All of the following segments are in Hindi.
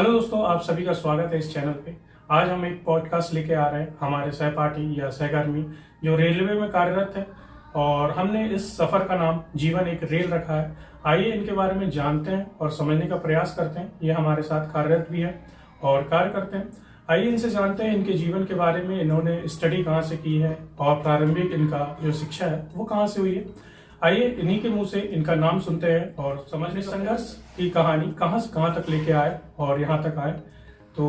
हेलो दोस्तों, आप सभी का स्वागत है इस चैनल पे। आज हम एक पॉडकास्ट लेके आ रहे हैं हमारे सहपाठी या सहकर्मी जो रेलवे में कार्यरत है, और हमने इस सफर का नाम जीवन एक रेल रखा है। आइए इनके बारे में जानते हैं और समझने का प्रयास करते हैं। ये हमारे साथ कार्यरत भी है और कार्य करते हैं। आइए इनसे जानते हैं इनके जीवन के बारे में, इन्होंने स्टडी कहाँ से की है और प्रारंभिक इनका जो शिक्षा है वो कहाँ से हुई है। आइए इन्हीं के मुंह से इनका नाम सुनते हैं और समझने संघर्ष की कहानी कहाँ से कहाँ तक लेके आए और यहाँ तक आए। तो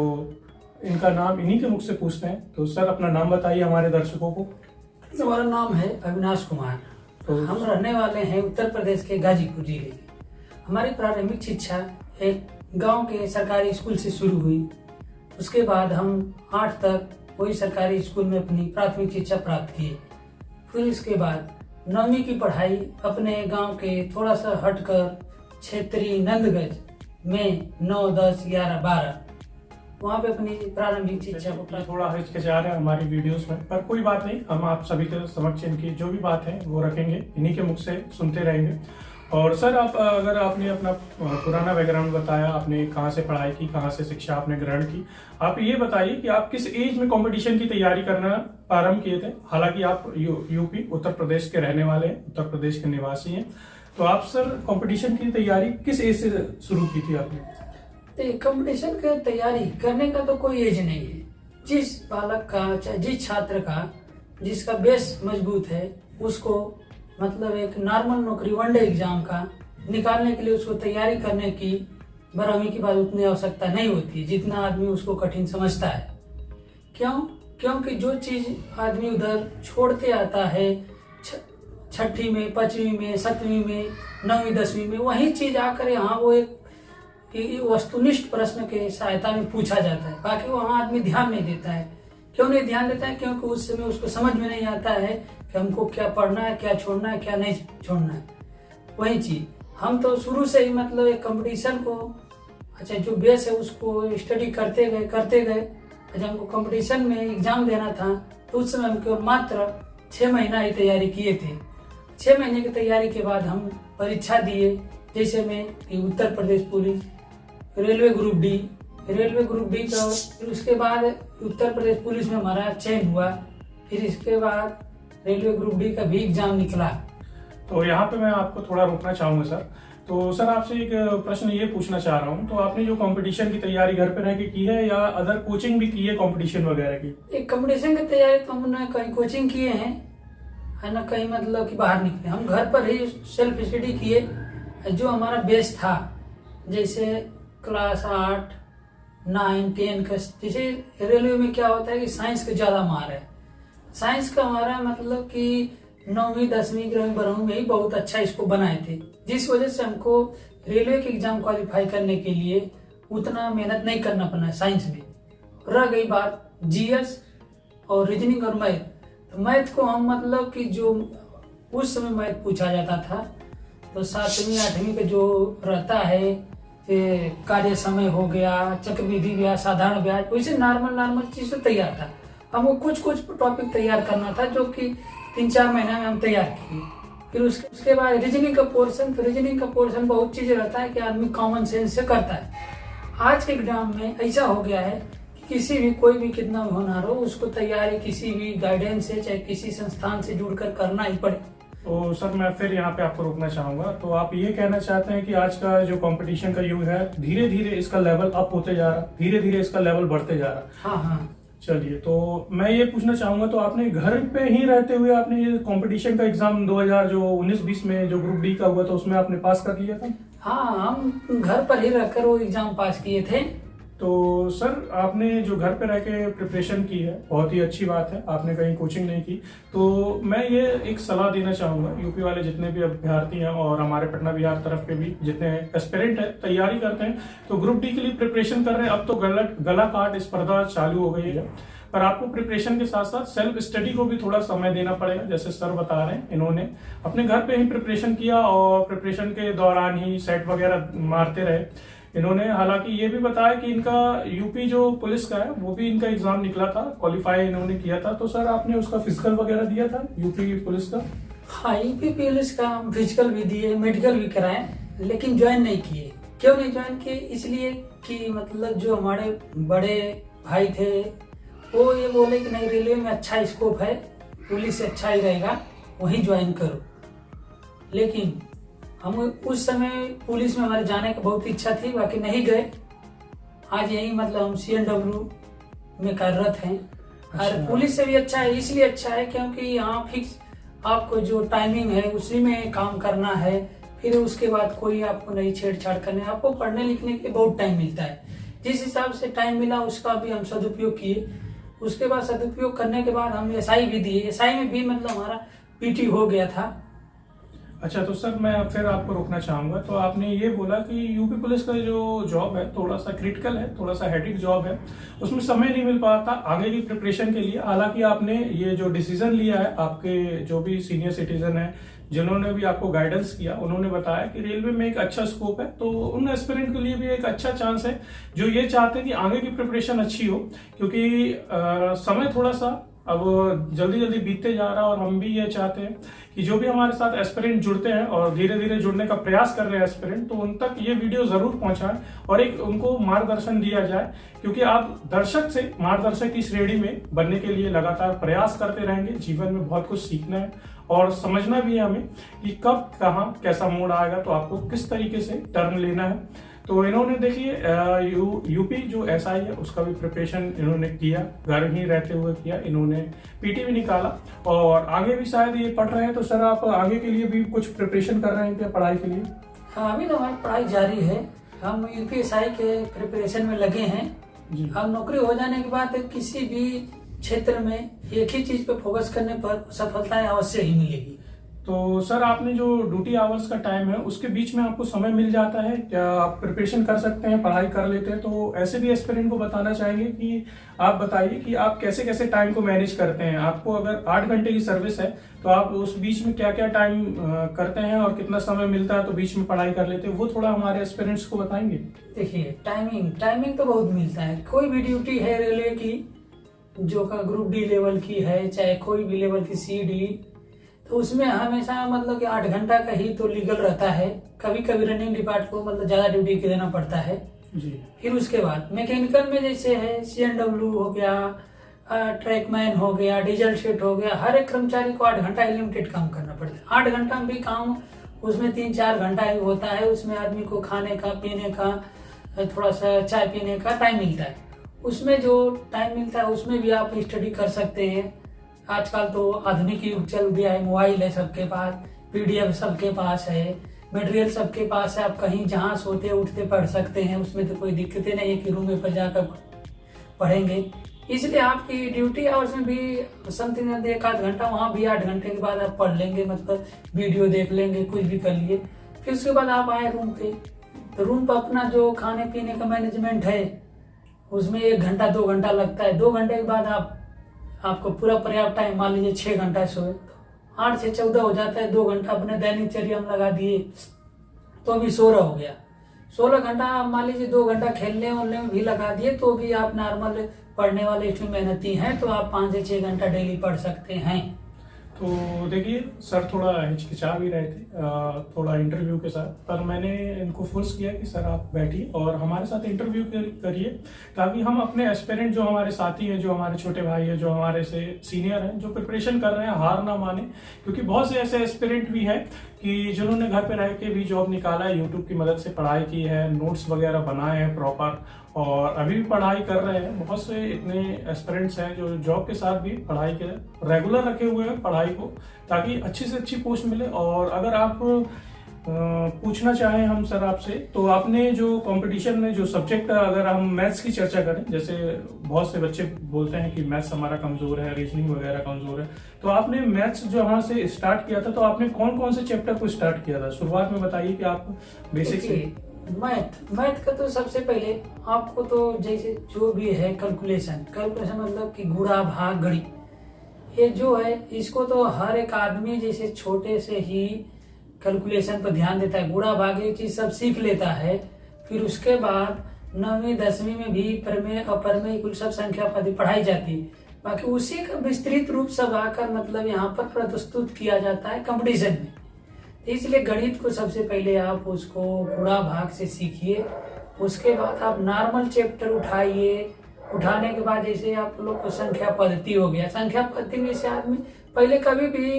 इनका नाम इन्हीं के मुख से पूछते हैं। तो सर, अपना नाम बताइए हमारे दर्शकों को। हमारा नाम है अविनाश कुमार। तो हम रहने वाले हैं उत्तर प्रदेश के गाजीपुर जिले के। हमारी प्रारंभिक शिक्षा एक गांव के सरकारी स्कूल से शुरू हुई। उसके बाद हम 8 तक वही सरकारी स्कूल में अपनी प्राथमिक शिक्षा प्राप्त की। फिर इसके बाद 9वीं की पढ़ाई अपने गांव के थोड़ा सा हटकर क्षेत्रीय नंदगंज में 9, 10, 11, 12 वहाँ पे अपनी प्रारंभिक शिक्षा को थोड़ा हिचकिचा रहे हैं हमारी वीडियोस में, पर कोई बात नहीं, हम आप सभी के समक्ष इनकी जो भी बात है वो रखेंगे, इन्हीं के मुख से सुनते रहेंगे। और सर, आप अगर आपने अपना पुराना बैकग्राउंड बताया, आपने कहाँ से पढ़ाई की, कहाँ से शिक्षा आपने ग्रहण की, आप ये बताइए कि आप किस एज में कंपटीशन की तैयारी करना प्रारंभ किए थे। हालांकि आप यूपी उत्तर प्रदेश के रहने वाले हैं, उत्तर प्रदेश के निवासी हैं, तो आप सर कंपटीशन की तैयारी किस एज से शुरू की थी आपने? तो कंपटीशन की तैयारी करने का तो कोई एज नहीं है। जिस बालक का, चाहे जिस छात्र का, जिसका बेस मजबूत है, उसको मतलब एक नॉर्मल नौकरी वनडे एग्जाम का निकालने के लिए उसको तैयारी करने की 12वीं के बाद उतनी आवश्यकता नहीं होती है जितना आदमी उसको कठिन समझता है। क्योंकि जो चीज आदमी उधर छोड़ते आता है 6ठी में, 5वीं में, 7वीं में, 9वीं, 10वीं में, वही चीज आकर यहाँ वो एक वस्तुनिष्ठ प्रश्न के सहायता में पूछा जाता है। बाकी वहाँ आदमी ध्यान नहीं देता है। क्यों नहीं ध्यान देता है? क्योंकि उस समय उसको समझ में नहीं आता है कि हमको क्या पढ़ना है, क्या छोड़ना है, क्या नहीं छोड़ना है। वही चीज हम तो शुरू से ही मतलब एक कंपटीशन को, अच्छा जो बेस है उसको स्टडी करते गए। जब हमको कंपटीशन में एग्जाम देना था तो उस समय हमको मात्र 6 महीना ही तैयारी किए थे। 6 महीने की तैयारी के बाद हम परीक्षा दिए, जैसे में Uttar Pradesh police, railway group D का। फिर उसके बाद उत्तर प्रदेश पुलिस में हमारा चयन हुआ। फिर इसके बाद रेलवे ग्रुप डी का भी एग्जाम निकला। तो यहाँ पे मैं आपको थोड़ा रोकना चाहूंगा सर। तो सर, आपसे एक प्रश्न ये पूछना चाह रहा हूँ, तो आपने जो कंपटीशन की तैयारी घर पे रह के की है या अदर कोचिंग भी की है कंपटीशन वगैरह की? एक कंपटीशन की तैयारी तो हमने कहीं कोचिंग किए हैं, है ना, कहीं मतलब कि बाहर निकले। हम घर पर ही सेल्फ स्टडी किए। जो हमारा बेस था, जैसे क्लास 8, 9, 10 का, जैसे रेलवे में क्या होता है कि साइंस का ज्यादा मार है। साइंस का हमारा मतलब कि 9वीं, 10वीं, 11वीं, 12वीं में ही बहुत अच्छा इसको बनाए थे, जिस वजह से हमको रेलवे के एग्जाम क्वालिफाई करने के लिए उतना मेहनत नहीं करना पड़ा साइंस में। रह गई बात जीएस और रीजनिंग और मैथ, तो मैथ को हम मतलब कि जो उस समय मैथ पूछा जाता था, तो 7वीं, 8वीं का जो रहता है, कार्य समय हो गया, चक्रवृद्धि ब्याज, साधारण ब्याज, वैसे नॉर्मल चीज तो तैयार था। हमको कुछ टॉपिक तैयार करना था जो कि 3-4 महीना में हम तैयार किए। फिर उसके बाद रीजनिंग का पोर्शन, तो रीजनिंग का पोर्शन बहुत चीज रहता है कि आदमी कॉमन सेंस से करता है। आज के एग्जाम में ऐसा हो गया है कि किसी भी कोई भी कितना भी होनहार हो, उसको तैयारी किसी भी गाइडेंस से, चाहे किसी संस्थान से जुड़कर करना ही पड़े। तो सर, मैं फिर यहाँ पे आपको रोकना चाहूंगा। तो आप ये कहना चाहते हैं कि आज का जो कंपटीशन का युग है, धीरे धीरे इसका लेवल अप होते जा रहा, धीरे धीरे इसका लेवल बढ़ते जा रहा। हाँ। चलिए, तो मैं ये पूछना चाहूंगा, तो आपने घर पे ही रहते हुए आपने ये कंपटीशन का एग्जाम 2019-20 में जो ग्रुप डी का हुआ था उसमें आपने पास कर लिया था? हाँ, हम घर पर ही रहकर वो एग्जाम पास किए थे। तो सर, आपने जो घर पे रह के प्रिपरेशन की है, बहुत ही अच्छी बात है, आपने कहीं कोचिंग नहीं की। तो मैं ये एक सलाह देना चाहूंगा, यूपी वाले जितने भी अभ्यर्थी हैं और हमारे पटना बिहार तरफ के भी जितने एस्पिरेंट है, तैयारी करते हैं, तो ग्रुप डी के लिए प्रिपरेशन कर रहे हैं। अब तो गला काट स्पर्धा चालू हो गई है, पर आपको प्रिपरेशन के साथ साथ सेल्फ स्टडी को भी थोड़ा समय देना पड़ेगा। जैसे सर बता रहे हैं, इन्होंने अपने घर पे ही प्रिपरेशन किया और प्रिपरेशन के दौरान ही सेट वगैरह मारते रहे। इन्होंने हालांकि ये भी बताया कि इनका यूपी जो पुलिस का है वो भी इनका एग्जाम निकला था, क्वालिफाई इन्होंने किया था। तो सर, आपने उसका फिजिकल वगैरह दिया था यूपी पुलिस का? हाँ, यूपी पुलिस का फिजिकल भी दिए, मेडिकल भी कराए, लेकिन ज्वाइन नहीं किए। क्यों नहीं ज्वाइन किए? इसलिए कि मतलब जो हमारे बड़े भाई थे वो ये बोले कि नहीं रेलवे में अच्छा स्कोप है, पुलिस से अच्छा ही रहेगा, वहीं ज्वाइन करो। लेकिन हम उस समय पुलिस में हमारे जाने की बहुत इच्छा थी, बाकी नहीं गए। आज यही मतलब हम CNW में कार्यरत हैं। और पुलिस से भी अच्छा है, इसलिए अच्छा है क्योंकि यहाँ फिक्स आपको जो टाइमिंग है उसी में काम करना है। फिर उसके बाद कोई आपको नहीं छेड़छाड़ करने, आपको पढ़ने लिखने के लिए बहुत टाइम मिलता है। जिस हिसाब से टाइम मिला उसका भी हम सदुपयोग किए। उसके बाद सदुपयोग करने के बाद हम SI भी दिए। SI में भी मतलब हमारा PT हो गया था। अच्छा, तो सर मैं फिर आपको रोकना चाहूंगा। तो आपने ये बोला कि यूपी पुलिस का जो जॉब है थोड़ा सा क्रिटिकल है, थोड़ा सा हेडिक जॉब है, उसमें समय नहीं मिल पाता आगे की प्रिपरेशन के लिए। हालांकि आपने ये जो डिसीजन लिया है, आपके जो भी सीनियर सिटीजन है जिन्होंने भी आपको गाइडेंस किया, उन्होंने बताया कि रेलवे में एक अच्छा स्कोप है, तो उन एस्पिरेंट के लिए भी एक अच्छा चांस है जो ये चाहते हैं कि आगे की प्रिपरेशन अच्छी हो। क्योंकि समय थोड़ा सा अब जल्दी जल्दी बीतते जा रहा है और हम भी ये चाहते हैं कि जो भी हमारे साथ एस्पिरेंट जुड़ते हैं और धीरे धीरे जुड़ने का प्रयास कर रहे हैं एस्पिरेंट, तो उन तक ये वीडियो जरूर पहुंचाएं और एक उनको मार्गदर्शन दिया जाए। क्योंकि आप दर्शक से मार्गदर्शक की श्रेणी में बनने के लिए लगातार प्रयास करते रहेंगे। जीवन में बहुत कुछ सीखना है और समझना भी है हमें कि कब कहाँ कैसा मोड़ आएगा, तो आपको किस तरीके से टर्न लेना है। तो इन्होंने देखिए यूपी जो SI है उसका भी प्रिपरेशन इन्होंने किया, घर ही रहते हुए किया। इन्होंने PT भी निकाला और आगे भी शायद ये पढ़ रहे हैं। तो सर आप आगे के लिए भी कुछ प्रिपरेशन कर रहे हैं क्या पढ़ाई के लिए? हाँ, अभी तो हमारी पढ़ाई जारी है। हम UPSI के प्रिपरेशन में लगे हैं जी। अब नौकरी हो जाने के बाद किसी भी क्षेत्र में एक ही चीज पे फोकस करने पर सफलताएं अवश्य ही मिलेगी। तो सर आपने जो ड्यूटी आवर्स का टाइम है उसके बीच में आपको समय मिल जाता है क्या? आप प्रिपरेशन कर सकते हैं, पढ़ाई कर लेते हैं? तो ऐसे भी एस्पिरेंट को बताना चाहेंगे कि आप बताइए कि आप कैसे कैसे टाइम को मैनेज करते हैं। आपको अगर 8 घंटे की सर्विस है तो आप उस बीच में क्या क्या टाइम करते हैं और कितना समय मिलता है तो बीच में पढ़ाई कर लेते हैं, वो थोड़ा हमारे एस्पिरेंट्स को बताएंगे। देखिए, टाइमिंग तो बहुत मिलता है। कोई भी ड्यूटी है रेलवे की जो का ग्रुप D लेवल की है, चाहे कोई भी लेवल की CD, तो उसमें हमेशा मतलब कि 8 घंटा का ही तो लीगल रहता है। कभी कभी रनिंग डिपार्ट को मतलब ज्यादा ड्यूटी देना पड़ता है जी। फिर उसके बाद मैकेनिकल में जैसे है CNW हो गया, ट्रैकमैन हो गया, डीजल शीट हो गया, हर एक कर्मचारी को 8 घंटा लिमिटेड काम करना पड़ता है। 8 घंटा में भी काम उसमें 3-4 घंटा ही होता है। उसमें आदमी को खाने का, पीने का, थोड़ा सा चाय पीने का टाइम मिलता है। उसमें जो टाइम मिलता है उसमें भी आप स्टडी कर सकते हैं। आजकल तो आधुनिक युग चल गया है, मोबाइल है सबके पास, PDF सबके पास है, मटेरियल सबके पास है। आप कहीं जहाँ सोते उठते पढ़ सकते हैं, उसमें तो कोई दिक्कत नहीं है कि रूम में पर जाकर पढ़ेंगे। इसलिए आपकी ड्यूटी आवर्स में भी समथिंग 1-8 घंटा, वहाँ भी 8 घंटे के बाद आप पढ़ लेंगे, मतलब वीडियो देख लेंगे, कुछ भी कर लिए। फिर उसके बाद आप आए रूम पे, तो रूम पर अपना जो खाने पीने का मैनेजमेंट है उसमें 1 घंटा 2 घंटा लगता है। 2 घंटे के बाद आपको पूरा पर्याप्त टाइम, मान लीजिए 6 घंटा सोए, 8 से 14 हो जाता है। 2 घंटा अपने दैनिक चर्या में लगा दिए तो अभी 16 हो गया। 16 घंटा मान लीजिए 2 घंटा खेलने वलने में भी लगा दिए तो भी आप नॉर्मल पढ़ने वाले इसमें मेहनती हैं, तो आप 5 से 6 घंटा डेली पढ़ सकते हैं। तो देखिए सर थोड़ा हिचकिचा भी रहे थे थोड़ा इंटरव्यू के साथ, पर मैंने इनको फोर्स किया कि सर आप बैठिए और हमारे साथ इंटरव्यू करिए, ताकि हम अपने एस्पिरेंट जो हमारे साथी हैं, जो हमारे छोटे भाई हैं, जो हमारे से सीनियर हैं, जो प्रिपरेशन कर रहे हैं, हार ना माने। क्योंकि बहुत से ऐसे एस्पिरेंट भी हैं कि जिन्होंने घर पे रह के भी जॉब निकाला है, यूट्यूब की मदद से पढ़ाई की है, नोट्स वगैरह बनाए हैं प्रॉपर, और अभी भी पढ़ाई कर रहे हैं। बहुत से इतने एस्पिरेंट्स हैं जो जॉब के साथ भी पढ़ाई के रेगुलर रखे हुए हैं पढ़ाई को, ताकि अच्छी से अच्छी पोस्ट मिले। और अगर आप पूछना चाहें हम सर आपसे, तो आपने जो कंपटीशन में जो सब्जेक्ट, अगर हम मैथ्स की चर्चा करें, जैसे बहुत से बच्चे बोलते हैं कि मैथ्स हमारा कमजोर है, रीजनिंग वगैरह कमजोर है, तो आपने मैथ्स जो वहां से स्टार्ट किया था, तो आपने कौन कौन से चैप्टर को स्टार्ट किया था? शुरुआत में बताइए कि आप बेसिक से। मैथ का तो सबसे पहले आपको तो जैसे जो भी है कैलकुलेशन मतलब कि गुणा भाग गणित, ये जो है इसको तो हर एक आदमी जैसे छोटे से ही कैलकुलेशन पर ध्यान देता है, गुणा भाग ये चीज सब सीख लेता है। फिर उसके बाद 9वीं 10वीं में भी प्रमेय अपरमेय कुल सब संख्या पद्धति पढ़ाई जाती है। बाकी उसी का विस्तृत रूप सब आकर मतलब यहाँ पर प्रस्तुत किया जाता है कंपटीशन में। इसलिए गणित को सबसे पहले आप उसको गुणा भाग से सीखिए, उसके बाद आप नॉर्मल चैप्टर उठाइए। उठाने के बाद जैसे आप लोग को संख्या पद्धति हो गया, संख्या पद्धति में से आदमी पहले कभी भी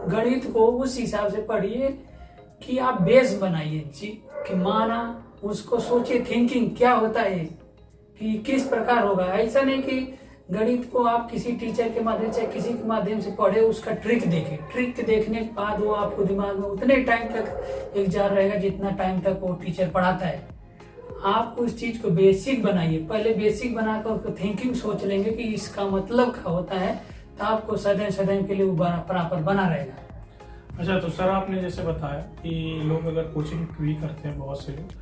गणित को उस हिसाब से पढ़िए कि आप बेस बनाइए जी, कि माना उसको सोचिए, थिंकिंग क्या होता है कि किस प्रकार होगा। ऐसा नहीं कि गणित को आप किसी टीचर के माध्यम से, किसी के माध्यम से पढ़े, उसका ट्रिक देखें। ट्रिक देखने के बाद वो आपको दिमाग में उतने टाइम तक एक जार रहेगा जितना टाइम तक वो टीचर पढ़ाता है। आप उस चीज को बेसिक बनाइए, पहले बेसिक बनाकर उसको थिंकिंग सोच लेंगे कि इसका मतलब क्या होता है, तो आपको सदैव सदैव के लिए वो बराबर बना रहेगा। अच्छा, तो सर आपने जैसे बताया कि लोग अगर कोचिंग भी करते हैं बहुत से लोग,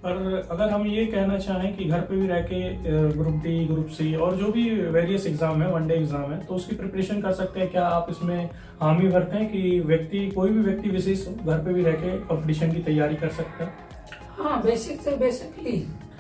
पर अगर हम ये कहना चाहें कि घर पे भी रह के ग्रुप डी, ग्रुप सी और जो भी वेरियस एग्जाम है, वनडे एग्जाम है, तो उसकी प्रिपरेशन कर सकते हैं क्या? आप इसमें हामी भरते हैं कि कोई भी व्यक्ति विशेष घर पे भी रह के कॉम्पिटिशन की तैयारी कर सकता है? हाँ, बेसिक से बेसिकली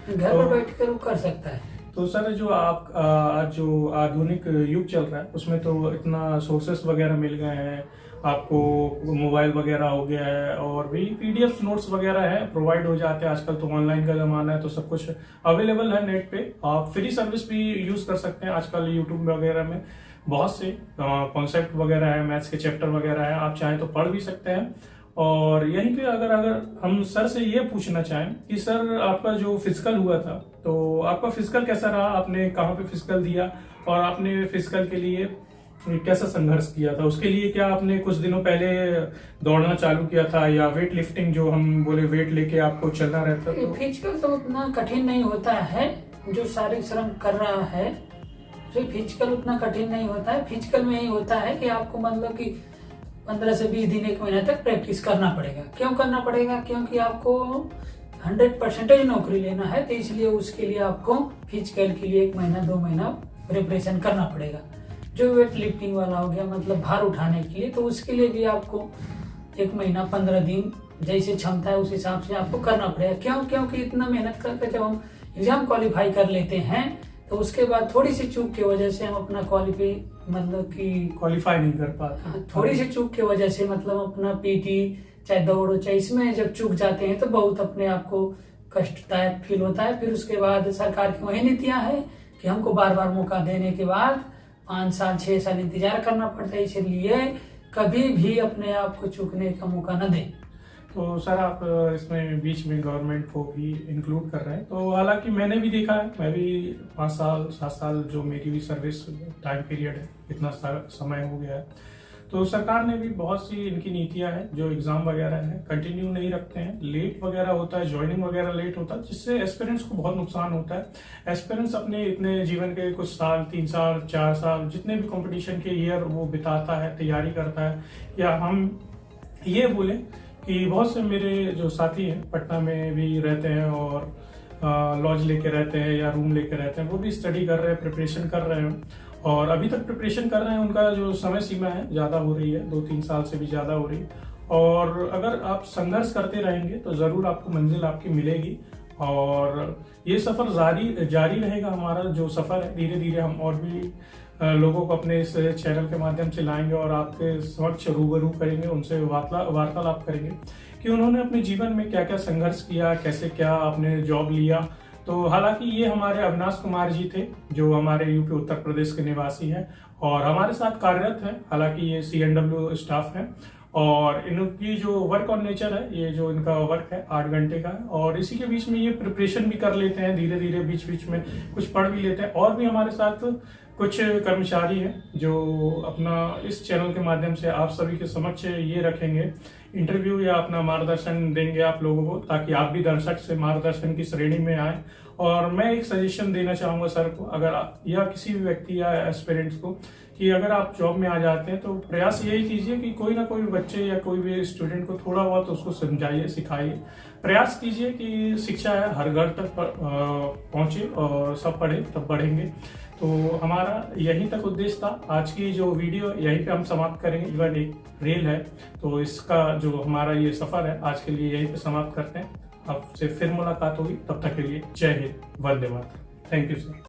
घर पर बैठ कर वो कर सकता है। तो सर जो आप आज जो आधुनिक युग चल रहा है उसमें तो इतना सोर्सेस वगैरह मिल गए हैं आपको, मोबाइल वगैरह हो गया है और भी पीडीएफ नोट्स वगैरह है प्रोवाइड हो जाते हैं। आजकल तो ऑनलाइन का जमाना है, तो सब कुछ अवेलेबल है नेट पे। आप फ्री सर्विस भी यूज कर सकते हैं। आजकल यूट्यूब वगैरह में बहुत से कॉन्सेप्ट वगैरह है, मैथ्स के चैप्टर वगैरह है, आप चाहें तो पढ़ भी सकते हैं। और यहीं पे अगर हम सर से ये पूछना चाहें कि सर आपका जो फिजिकल हुआ था, तो आपका फिजिकल कैसा रहा? आपने कहाँ पे फिजिकल दिया और आपने फिजिकल के लिए कैसा संघर्ष किया था? उसके लिए क्या आपने कुछ दिनों पहले दौड़ना चालू किया था या वेट लिफ्टिंग, जो हम बोले वेट लेके आपको चलना रहता था? फिजिकल तो उतना कठिन नहीं होता है, जो शारीरिक श्रम कर रहा है फिजिकल उतना कठिन नहीं होता है। फिजिकल में ही होता है कि आपको मतलब कि 15 से 20 दिन, 1 महीना तक प्रैक्टिस करना पड़ेगा। क्यों करना पड़ेगा? क्योंकि आपको 100% नौकरी लेना है, तो इसलिए उसके लिए आपको फिजिकल के लिए 1 महीना 2 महीना प्रिपरेशन करना पड़ेगा। जो वेट लिफ्टिंग वाला हो गया, मतलब भार उठाने के लिए, तो उसके लिए भी आपको 1 महीना 15 दिन जैसे क्षमता है उस हिसाब से आपको करना पड़ेगा। क्यों? क्योंकि इतना मेहनत करके जब हम एग्जाम क्वालिफाई कर लेते हैं तो उसके बाद थोड़ी सी चूक की वजह से हम अपना क्वालिफाई नहीं कर पाते। थोड़ी सी चूक की वजह से मतलब अपना पीटी चाहे दौड़ो चाहे इसमें जब चूक जाते हैं तो बहुत अपने आप को कष्टदायक फील होता है। फिर उसके बाद सरकार की वही नीतियां है कि हमको बार बार मौका देने के बाद 5 साल 6 साल इंतजार करना पड़ता है। इसलिए कभी भी अपने आप को चूकने का मौका न दें। तो सर आप इसमें बीच में गवर्नमेंट को भी इंक्लूड कर रहे हैं, तो हालांकि मैंने भी देखा है, मैं भी 5 साल 7 साल जो मेरी भी सर्विस टाइम पीरियड है, इतना समय हो गया है, तो सरकार ने भी बहुत सी इनकी नीतियां हैं जो एग्जाम वगैरह है कंटिन्यू नहीं रखते हैं, लेट वगैरह होता है, ज्वाइनिंग वगैरह लेट होता है, जिससे एस्पिरेंट्स को बहुत नुकसान होता है। एस्पिरेंट्स अपने इतने जीवन के कुछ साल, 3 साल 4 साल जितने भी कंपटीशन के ईयर वो बिताता है, तैयारी करता है। या हम ये बोले कि बहुत से मेरे जो साथी हैं पटना में भी रहते हैं और लॉज लेके रहते हैं या रूम लेके रहते हैं, वो भी स्टडी कर रहे हैं, प्रिपरेशन कर रहे हैं और अभी तक प्रिपरेशन कर रहे हैं। उनका जो समय सीमा है ज़्यादा हो रही है, 2-3 साल से भी ज़्यादा हो रही है। और अगर आप संघर्ष करते रहेंगे तो ज़रूर आपको मंजिल आपकी मिलेगी और ये सफ़र जारी रहेगा। हमारा जो सफ़र है धीरे धीरे हम और भी लोगों को अपने इस चैनल के माध्यम से लाएंगे और आपके समक्ष रूबरू करेंगे, उनसे वार्तालाप करेंगे कि उन्होंने अपने जीवन में क्या क्या संघर्ष किया, कैसे क्या आपने जॉब लिया। तो हालांकि ये हमारे अविनाश कुमार जी थे जो हमारे यूपी उत्तर प्रदेश के निवासी हैं और हमारे साथ कार्यरत हैं। हालांकि ये CNW स्टाफ है और इनकी जो वर्क ऑन नेचर है, ये जो इनका वर्क है 8 घंटे का है और इसी के बीच में ये प्रिपरेशन भी कर लेते हैं, धीरे धीरे बीच बीच में कुछ पढ़ भी लेते हैं। और भी हमारे साथ कुछ कर्मचारी हैं जो अपना इस चैनल के माध्यम से आप सभी के समक्ष ये रखेंगे इंटरव्यू या अपना मार्गदर्शन देंगे आप लोगों को, ताकि आप भी दर्शक से मार्गदर्शन की श्रेणी में आए। और मैं एक सजेशन देना चाहूँगा सर को, अगर या किसी भी व्यक्ति या एस्पिरेंट्स को, कि अगर आप जॉब में आ जाते हैं तो प्रयास यही कीजिए कि कोई ना कोई बच्चे या कोई भी स्टूडेंट को थोड़ा बहुत उसको समझाइए, सिखाइए। प्रयास कीजिए कि शिक्षा है हर घर तक पहुँचे और सब पढ़े तब बढ़ेंगे। तो हमारा यहीं तक उद्देश्य था। आज की जो वीडियो यहीं पे हम समाप्त करेंगे, इवन एक रेल है तो इसका जो हमारा ये सफर है आज के लिए यहीं पे समाप्त करते हैं। आपसे फिर मुलाकात होगी, तब तक के लिए जय हिंद, वंदे मातरम। Thank you sir.